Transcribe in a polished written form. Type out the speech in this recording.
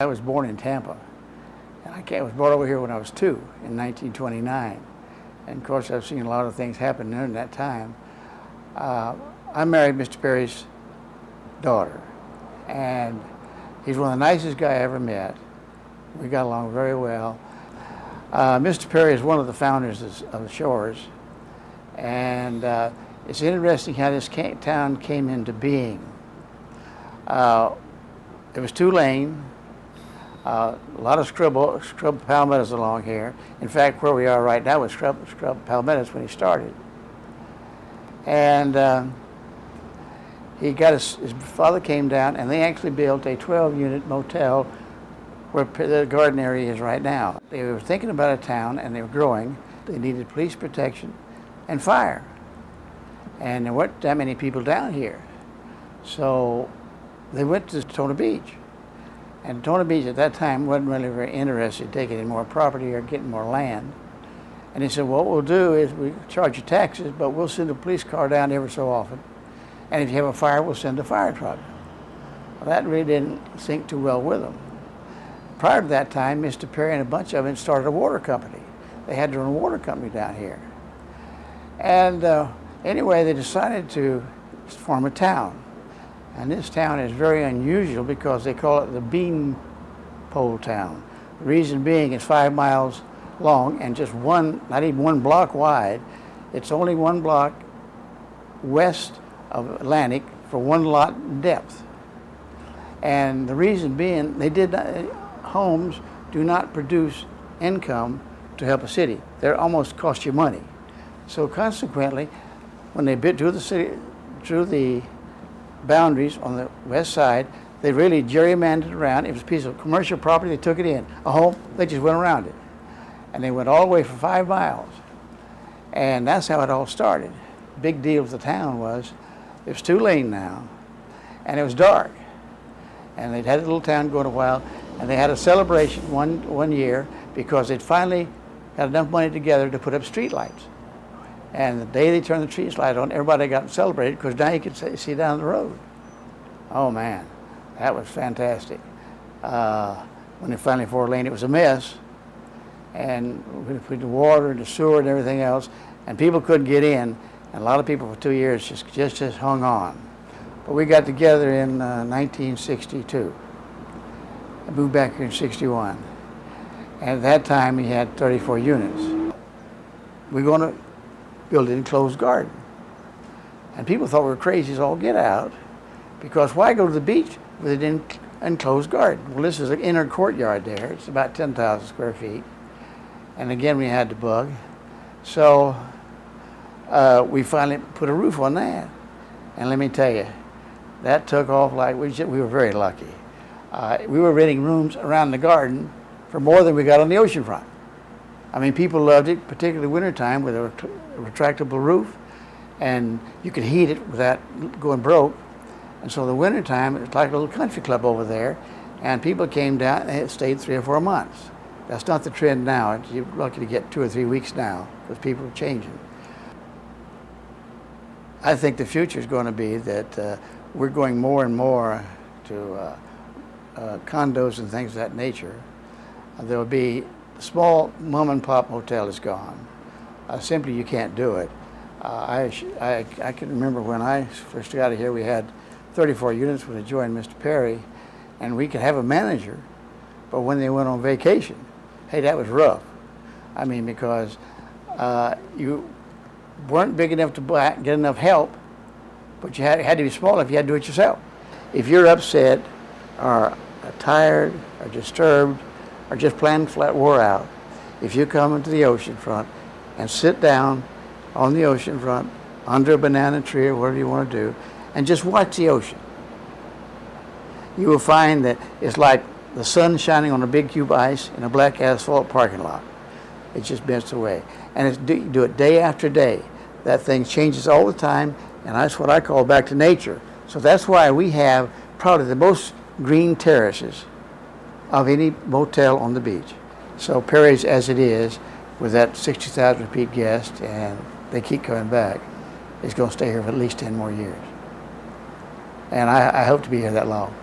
I was born in Tampa, and I was brought over here when I was 2 in 1929. And of course, I've seen a lot of things happen during that time. I married Mr. Perry's daughter, and he's one of the nicest guys I ever met. We got along very well. Mr. Perry is one of the founders of the Shores, and it's interesting how this town came into being. It was 2-lane. A lot of scrub palmettos along here. In fact, where we are right now was scrub palmettos when he started. And his father came down, and they actually built a 12-unit motel where the garden area is right now. They were thinking about a town, and they were growing. They needed police protection and fire. And there weren't that many people down here. So they went to Tona Beach. And Tona Beach at that time wasn't really very interested in taking any more property or getting more land. And he said, what we'll do is we charge you taxes, but we'll send a police car down every so often. And if you have a fire, we'll send a fire truck. Well, that really didn't sink too well with them. Prior to that time, Mr. Perry and a bunch of them started a water company. They had their own water company down here. And anyway, they decided to form a town. And this town is very unusual because they call it the Bean Pole Town. The reason being it's 5 miles long and just not even one block wide. It's only 1 block west of Atlantic for 1 lot in depth. And the reason being, homes do not produce income to help a city. They almost cost you money. So consequently, when they drew the boundaries on the west side, they really gerrymandered around. It was a piece of commercial property, they took it in. A home, they just went around it. And they went all the way for 5 miles. And that's how it all started. Big deal with the town was, it was 2-lane now, and it was dark. And they'd had a little town going a while, and they had a celebration one year because they'd finally had enough money together to put up street lights. And the day they turned the street light on, everybody got celebrated because now you could see down the road. Oh man, that was fantastic. When they finally 4-lane, it was a mess. And we put the water and the sewer and everything else, and people couldn't get in. And a lot of people for 2 years just hung on. But we got together in 1962. I moved back here in 61. And at that time, we had 34 units. We're going to build an enclosed garden. And people thought we were crazy as all get out, because why go to the beach with an enclosed garden? Well, this is an inner courtyard there. It's about 10,000 square feet. And again, we had the bug. So we finally put a roof on that. And let me tell you, that took off like we were very lucky. We were renting rooms around the garden for more than we got on the oceanfront. I mean, people loved it, particularly wintertime with a retractable roof, and you could heat it without going broke. And so the wintertime, it's like a little country club over there, and people came down and stayed 3 or 4 months. That's not the trend now. You're lucky to get 2 or 3 weeks now because people are changing. I think the future is going to be that we're going more and more to condos and things of that nature. There will be small mom-and-pop hotel is gone. Simply, you can't do it. I can remember when I first got here, we had 34 units when I joined Mr. Perry, and we could have a manager, but when they went on vacation, hey, that was rough. I mean, because you weren't big enough to get enough help, but you had to be small enough, you had to do it yourself. If you're upset or tired or disturbed or just plain flat wore out, if you come into the oceanfront and sit down on the oceanfront under a banana tree or whatever you want to do and just watch the ocean, you will find that it's like the sun shining on a big cube of ice in a black asphalt parking lot. It just bends away. And you do it day after day. That thing changes all the time, and that's what I call back to nature. So that's why we have probably the most green terraces of any motel on the beach. So Perry's, as it is, with that 60,000 repeat guest, and they keep coming back, is going to stay here for at least 10 more years. And I hope to be here that long.